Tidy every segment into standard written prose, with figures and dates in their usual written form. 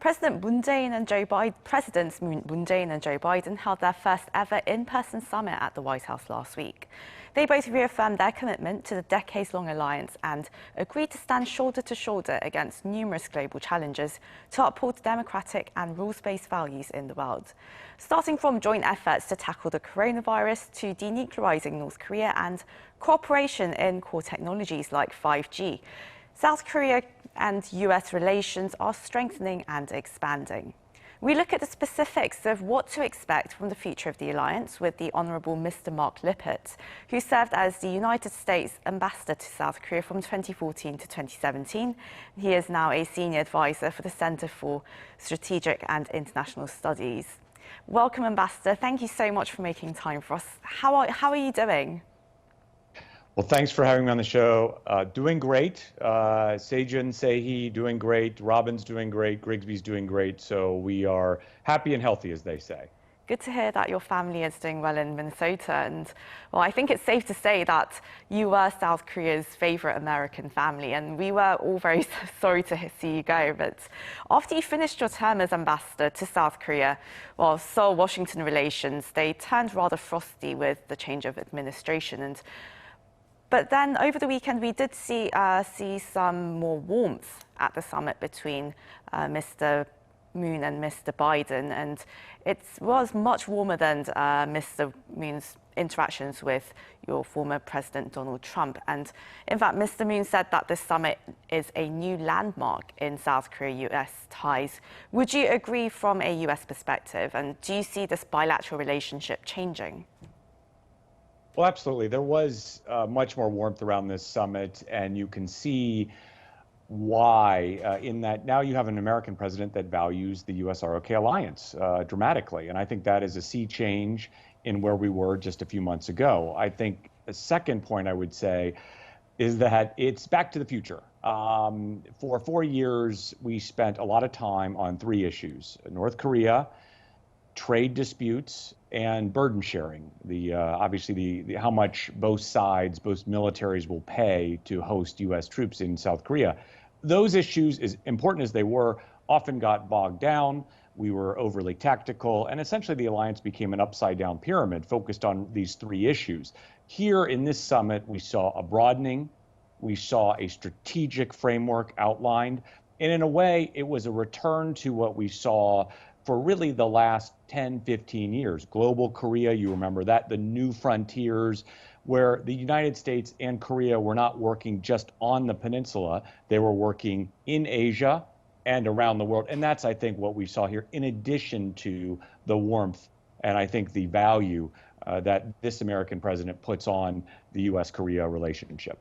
Presidents Moon Jae-in and Joe Biden held their first ever in-person summit at the White House last week. They both reaffirmed their commitment to the decades-long alliance and agreed to stand shoulder to shoulder against numerous global challenges to uphold democratic and rules-based values in the world. Starting from joint efforts to tackle the coronavirus to denuclearizing North Korea and cooperation in core technologies like 5G, South Korea and US relations are strengthening and expanding. We look at the specifics of what to expect from the future of the alliance with the Honourable Mr. Mark Lippert, who served as the United States ambassador to South Korea from 2014 to 2017. He is now a senior advisor for the Centre for Strategic and International Studies. Welcome, Ambassador. Thank you so much for making time for us. How are you doing? Well, thanks for having me on the show. Doing great. Sejun, Sehi, doing great. Robin's doing great. Grigsby's doing great. So we are happy and healthy, as they say. Good to hear that your family is doing well in Minnesota. And, well, I think it's safe to say that you were South Korea's favorite American family. And we were all very sorry to see you go. But after you finished your term as ambassador to South Korea, well, Seoul-Washington relations, they turned rather frosty with the change of administration. But then over the weekend, we did see some more warmth at the summit between Mr. Moon and Mr. Biden. And it was much warmer than Mr. Moon's interactions with your former President Donald Trump. And in fact, Mr. Moon said that this summit is a new landmark in South Korea-US ties. Would you agree from a US perspective? And do you see this bilateral relationship changing? Well, absolutely. There was much more warmth around this summit, and you can see why in that now you have an American president that values the US-ROK alliance dramatically. And I think that is a sea change in where we were just a few months ago. I think a second point I would say is that it's back to the future. For 4 years, we spent a lot of time on 3 issues: North Korea, trade disputes, and burden sharing. Obviously the how much both sides, both militaries will pay to host U.S. troops in South Korea. Those issues, as important as they were, often got bogged down. We were overly tactical, and essentially the alliance became an upside-down pyramid focused on these 3 issues. Here in this summit, we saw a broadening, we saw a strategic framework outlined, and in a way, it was a return to what we saw for really the last 10, 15 years. Global Korea, you remember that, the new frontiers, where the United States and Korea were not working just on the peninsula, they were working in Asia and around the world. And that's, I think, what we saw here, in addition to the warmth and I think the value that this American president puts on the US-Korea relationship.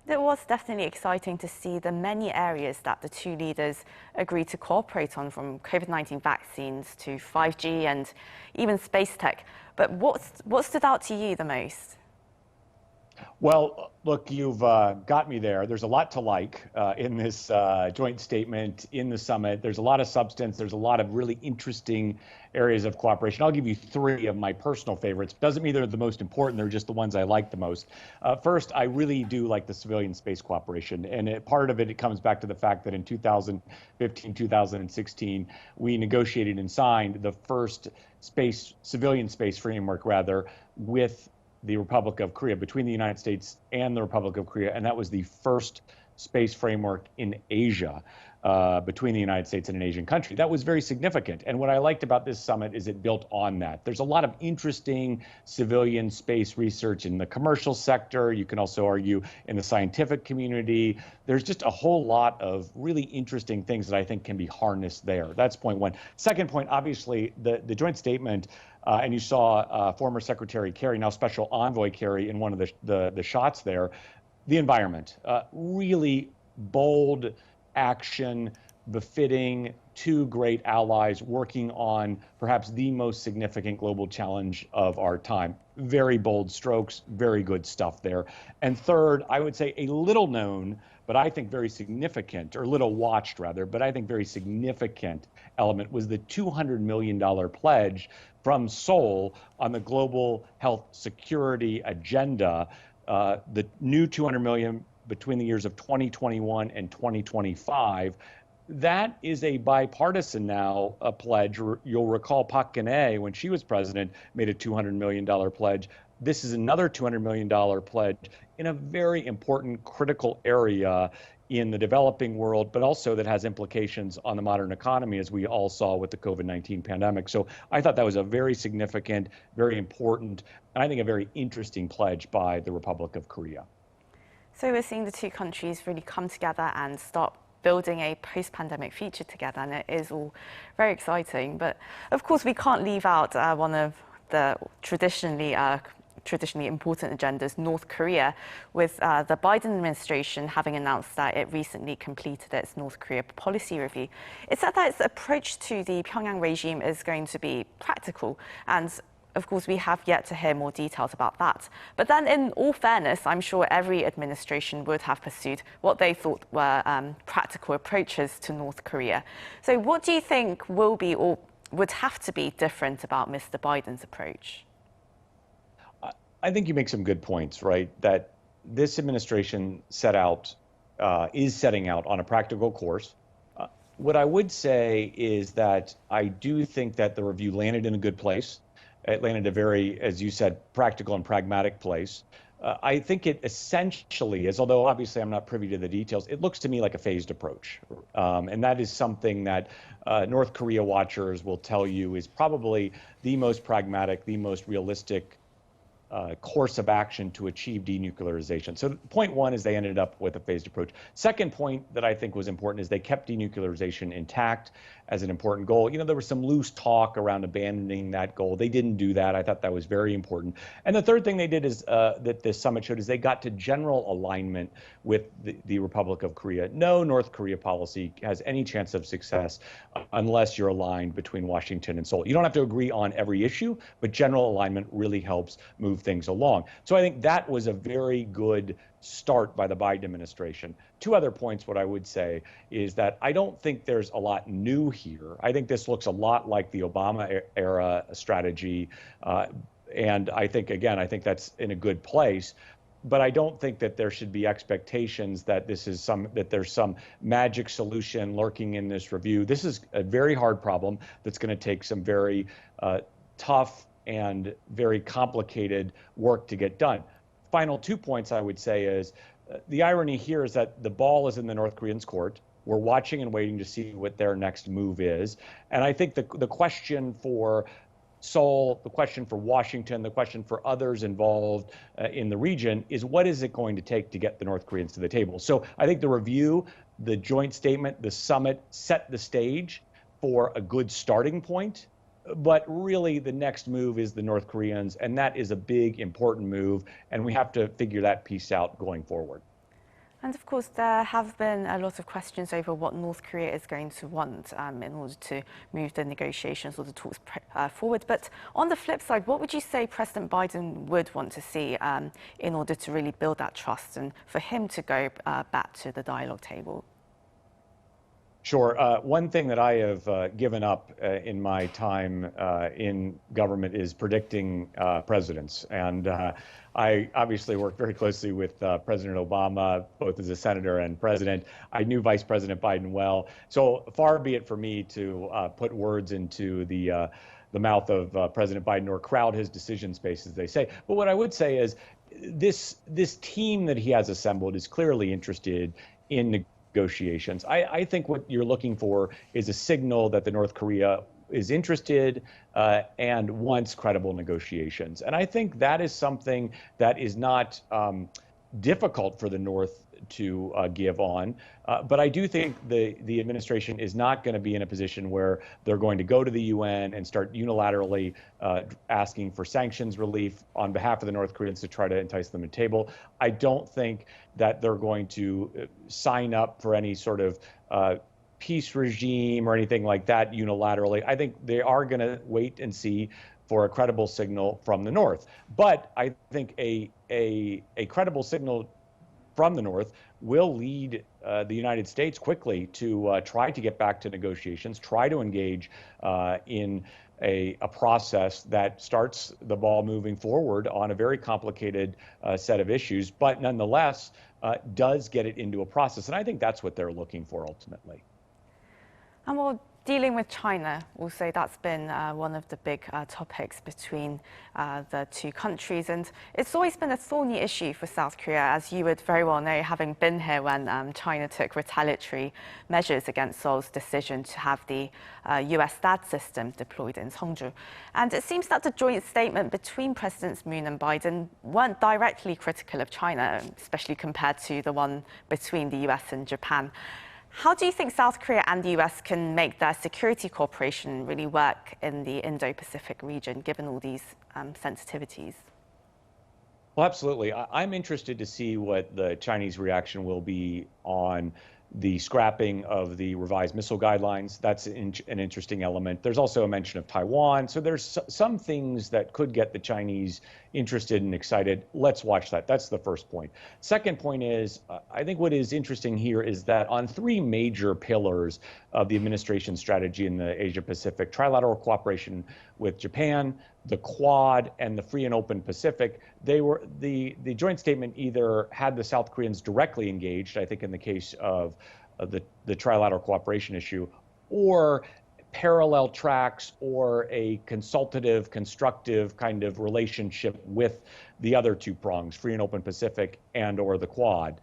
It was definitely exciting to see the many areas that the 2 leaders agreed to cooperate on, from COVID-19 vaccines to 5G and even space tech. But what stood out to you the most? Well, look, you've got me there. There's a lot to like in this joint statement, in the summit. There's a lot of substance. There's a lot of really interesting areas of cooperation. I'll give you 3 of my personal favorites. Doesn't mean they're the most important. They're just the ones I like the most. First, I really do like the civilian space cooperation. And part of it comes back to the fact that in 2015, 2016, we negotiated and signed the first civilian space framework, with the Republic of Korea, between the United States and the Republic of Korea. And that was the first space framework in Asia between the United States and an Asian country. That was very significant. And what I liked about this summit is it built on that. There's a lot of interesting civilian space research in the commercial sector. You can also argue in the scientific community. There's just a whole lot of really interesting things that I think can be harnessed there. That's point 1. Second point, obviously, the joint statement, and you saw former Secretary Kerry, now Special Envoy Kerry, in one of the shots there, the environment. Really bold action befitting 2 great allies working on perhaps the most significant global challenge of our time. Very bold strokes, very good stuff there. And third, I would say a little known, but I think very significant, or little watched rather, but I think very significant element was the $200 million pledge from Seoul on the global health security agenda. The new $200 million between the years of 2021 and 2025 that is a bipartisan now pledge. You'll recall Park Geun-hye, when she was president, made a $200 million pledge. This is another $200 million pledge in a very important, critical area in the developing world, but also that has implications on the modern economy, as we all saw with the COVID-19 pandemic. So I thought that was a very significant, very important, and I think a very interesting pledge by the Republic of Korea. So we're seeing the two countries really come together and start building a post-pandemic future together, and it is all very exciting. But of course, we can't leave out one of the traditionally important agendas, North Korea, with the Biden administration having announced that it recently completed its North Korea policy review. It said that its approach to the Pyongyang regime is going to be practical, and of course, we have yet to hear more details about that. But then, in all fairness, I'm sure every administration would have pursued what they thought were practical approaches to North Korea. So what do you think will be or would have to be different about Mr. Biden's approach? I think you make some good points, right? That this administration is setting out on a practical course. What I would say is that I do think that the review landed in a good place. It landed a very, as you said, practical and pragmatic place. I think it essentially is, although obviously I'm not privy to the details, it looks to me like a phased approach. And that is something that North Korea watchers will tell you is probably the most pragmatic, the most realistic course of action to achieve denuclearization. So point one is they ended up with a phased approach. Second point that I think was important is they kept denuclearization intact as an important goal. You know, there was some loose talk around abandoning that goal. They didn't do that. I thought that was very important. And the third thing they did is that this summit showed is they got to general alignment with the Republic of Korea. No North Korea policy has any chance of success unless you're aligned between Washington and Seoul. You don't have to agree on every issue, but general alignment really helps move things along. So I think that was a very good start by the Biden administration. Two other points, what I would say is that I don't think there's a lot new here. I think this looks a lot like the Obama era strategy. And I think, again, I think that's in a good place. But I don't think that there should be expectations that there's some magic solution lurking in this review. This is a very hard problem that's going to take some very tough and very complicated work to get done. Final 2 points I would say is the irony here is that the ball is in the North Koreans' court. We're watching and waiting to see what their next move is. And I think the question for Seoul, the question for Washington, the question for others involved in the region is what is it going to take to get the North Koreans to the table? So I think the review, the joint statement, the summit set the stage for a good starting point. But really, the next move is the North Koreans, and that is a big, important move, and we have to figure that piece out going forward. And of course, there have been a lot of questions over what North Korea is going to want in order to move the negotiations or the talks forward. But on the flip side, what would you say President Biden would want to see in order to really build that trust and for him to go back to the dialogue table? Sure. One thing that I have given up in my time in government is predicting presidents. And I obviously worked very closely with President Obama, both as a senator and president. I knew Vice President Biden well. So far be it for me to put words into the mouth of President Biden or crowd his decision space, as they say. But what I would say is this team that he has assembled is clearly interested in negotiations. I think what you're looking for is a signal that the North Korea is interested and wants credible negotiations. And I think that is something that is not difficult for the North to give on. But I do think the administration is not going to be in a position where they're going to go to the UN and start unilaterally asking for sanctions relief on behalf of the North Koreans to try to entice them to the table. I don't think that they're going to sign up for any sort of peace regime or anything like that unilaterally. I think they are going to wait and see for a credible signal from the North. But I think a credible signal from the North will lead the United States quickly to try to get back to negotiations, try to engage in a process that starts the ball moving forward on a very complicated set of issues, but nonetheless does get it into a process. And I think that's what they're looking for ultimately. And well, dealing with China, also that's been one of the big topics between the two countries. And it's always been a thorny issue for South Korea, as you would very well know, having been here when China took retaliatory measures against Seoul's decision to have the US THAAD system deployed in Seongju. And it seems that the joint statement between Presidents Moon and Biden weren't directly critical of China, especially compared to the one between the US and Japan. How do you think South Korea and the US can make their security cooperation really work in the Indo-Pacific region, given all these sensitivities? Well, absolutely. I'm interested to see what the Chinese reaction will be on the scrapping of the revised missile guidelines. That's an interesting element. There's also a mention of Taiwan. So there's some things that could get the Chinese interested and excited. Let's watch that. That's the first point. Second point is, I think what is interesting here is that on three major pillars of the administration strategy in the Asia Pacific, trilateral cooperation with Japan, the Quad, and the free and open Pacific, the joint statement either had the South Koreans directly engaged, I think in the case of the trilateral cooperation issue, or parallel tracks or a consultative, constructive kind of relationship with the other two prongs, free and open Pacific and or the Quad.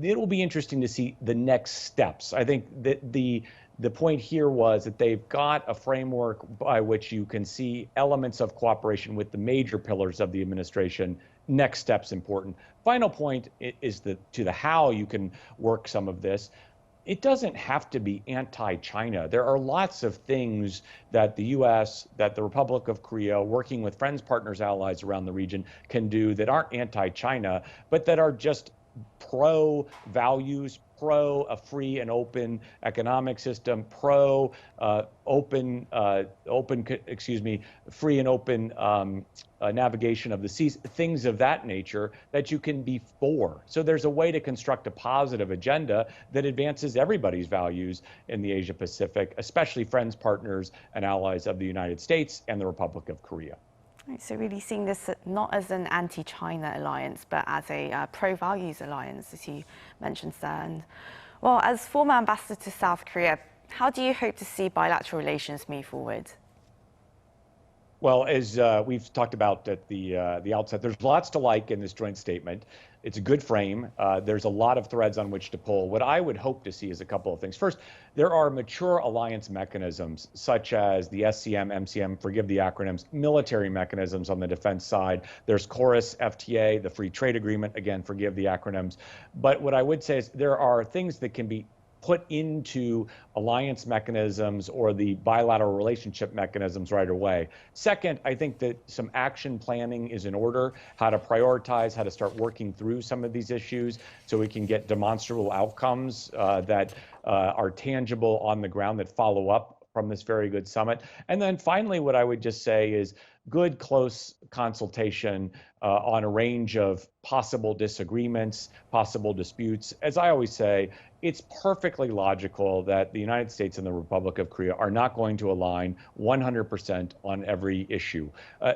It will be interesting to see the next steps. I think that the point here was that they've got a framework by which you can see elements of cooperation with the major pillars of the administration. Next step's important. Final point is to the how you can work some of this. It doesn't have to be anti-China. There are lots of things that the U.S., that the Republic of Korea, working with friends, partners, allies around the region can do that aren't anti-China, but that are just pro-values, pro a free and open economic system, pro free and open navigation of the seas, things of that nature that you can be for. So there's a way to construct a positive agenda that advances everybody's values in the Asia Pacific, especially friends, partners, and allies of the United States and the Republic of Korea. Right, so really seeing this not as an anti-China alliance, but as a pro-values alliance, as you mentioned, sir. And, well, as former ambassador to South Korea, how do you hope to see bilateral relations move forward? Well, as we've talked about at the outset, there's lots to like in this joint statement. It's a good frame. There's a lot of threads on which to pull. What I would hope to see is a couple of things. First, there are mature alliance mechanisms, such as the SCM, MCM, forgive the acronyms, military mechanisms on the defense side. There's Chorus, FTA, the free trade agreement, again, forgive the acronyms. But what I would say is there are things that can be put into alliance mechanisms or the bilateral relationship mechanisms right away. Second, I think that some action planning is in order, how to prioritize, how to start working through some of these issues so we can get demonstrable outcomes that are tangible on the ground that follow up from this very good summit. And then finally, what I would just say is good, close consultation on a range of possible disagreements, possible disputes. As I always say, it's perfectly logical that the United States and the Republic of Korea are not going to align 100% on every issue.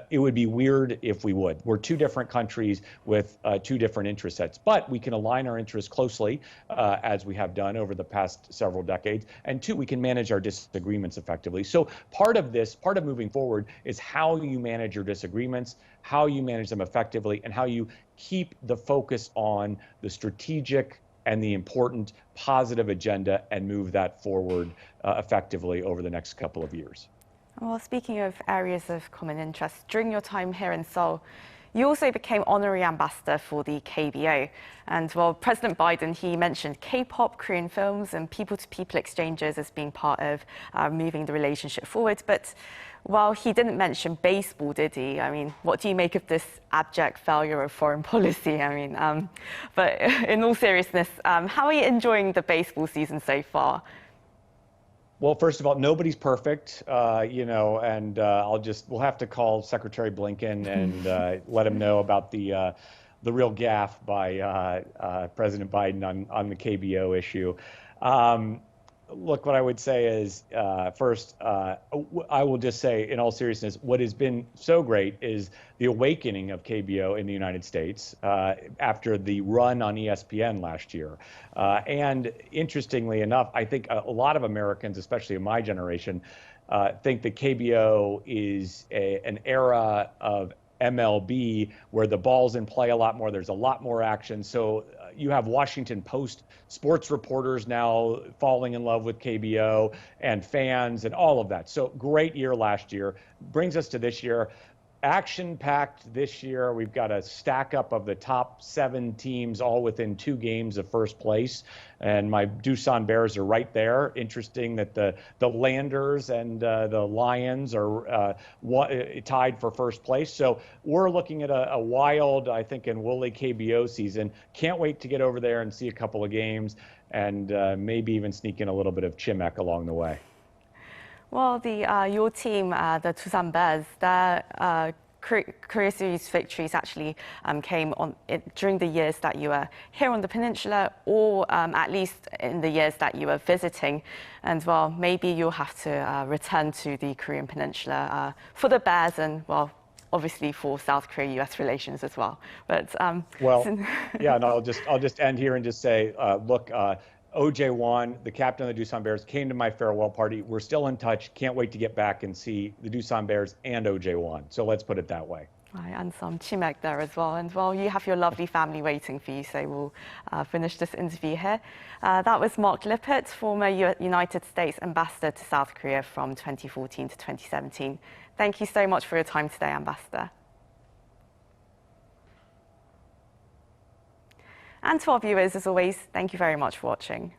It would be weird if we would. We're two different countries with two different interest sets, but we can align our interests closely as we have done over the past several decades. And two, we can manage our disagreements effectively. So part of moving forward is how you manage your disagreements, how you manage them effectively, and how you keep the focus on the strategic and the important positive agenda and move that forward effectively over the next couple of years. Well, speaking of areas of common interest, during your time here in Seoul, you also became honorary ambassador for the KBO. And well, President Biden, he mentioned K-pop, Korean films, and people-to-people exchanges as being part of moving the relationship forward. But while he didn't mention baseball, did he? I mean, what do you make of this abject failure of foreign policy? I mean, but in all seriousness, how are you enjoying the baseball season so far? Well, first of all, nobody's perfect, and we'll have to call Secretary Blinken and let him know about the real gaffe by President Biden on the KBO issue. look, what I would say is, first, I will just say, in all seriousness, what has been so great is the awakening of KBO in the United States after the run on ESPN last year. And interestingly enough, I think a lot of Americans, especially in my generation, think that KBO is an era of MLB where the ball's in play a lot more. There's a lot more action. So you have Washington Post sports reporters now falling in love with KBO and fans and all of that. So great year last year. Brings us to this year. Action-packed this year. We've got a stack up of the top 7 teams, all within 2 games of first place. And my Doosan Bears are right there. Interesting that the Landers and the Lions are tied for first place. So we're looking at a wild, I think, and woolly KBO season. Can't wait to get over there and see a couple of games and maybe even sneak in a little bit of Chimek along the way. Well, your team, the Doosan Bears, their Korea Series victories actually came during the years that you were here on the peninsula, or at least in the years that you were visiting. And well, maybe you'll have to return to the Korean peninsula for the Bears and, well, obviously for South Korea-US relations as well. But well, yeah, and I'll just end here and just say, look. OJ1, the captain of the Doosan Bears, came to my farewell party. We're still in touch. Can't wait to get back and see the Doosan Bears and OJ1. So let's put it that way. Right, and some Chimek there as well. And well, you have your lovely family waiting for you, so we'll finish this interview here. That was Mark Lippert, former United States ambassador to South Korea from 2014 to 2017. Thank you so much for your time today, Ambassador. And to our viewers, as always, thank you very much for watching.